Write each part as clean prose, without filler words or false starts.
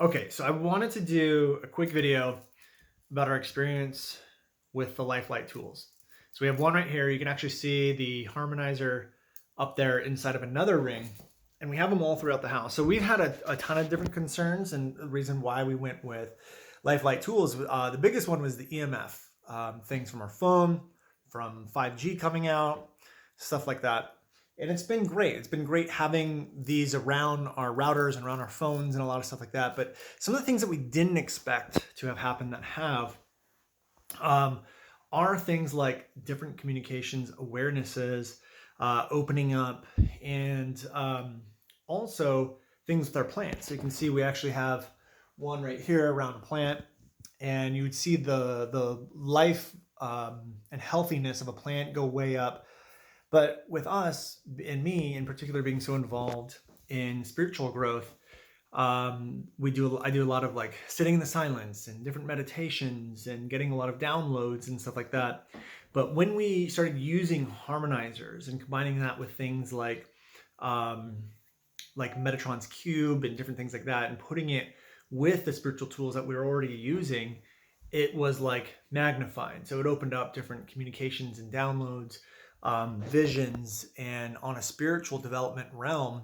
Okay, so I wanted to do a quick video about our experience with the Lifelike tools. So we have one right here. You can actually see the Harmonizer up there inside of another ring, and we have them all throughout the house. So we've had a ton of different concerns, and the reason why we went with Lifelike tools, the biggest one was the EMF, things from our phone, from 5G coming out, stuff like that. And it's been great. It's been great having these around our routers and around our phones and a lot of stuff like that. But some of the things that we didn't expect to have happen that have um, are things like different communications awarenesses opening up, and also things with our plants. So you can see we actually have one right here around a plant, and you would see the life and healthiness of a plant go way up. But with us and me in particular being so involved in spiritual growth, I do a lot of like sitting in the silence and different meditations and getting a lot of downloads and stuff like that. But when we started using harmonizers and combining that with things um, like Metatron's cube and different things like that, and putting it with the spiritual tools that we were already using, it was like magnified. So it opened up different communications and downloads, visions, and on a spiritual development realm,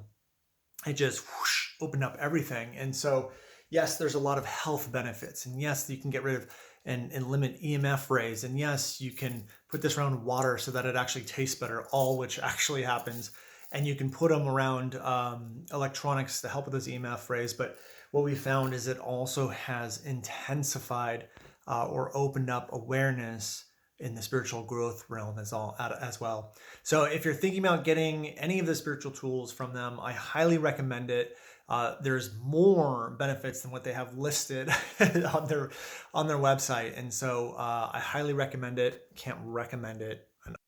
it just whoosh, opened up everything. And so, yes, there's a lot of health benefits. And yes, you can get rid of and limit EMF rays. And yes, you can put this around water so that it actually tastes better, all which actually happens. And you can put them around electronics to help with those EMF rays. But what we found is it also has intensified or opened up awareness in the spiritual growth realm as well. So if you're thinking about getting any of the spiritual tools from them, I highly recommend it. There's more benefits than what they have listed on their website, and so I highly recommend it. Can't recommend it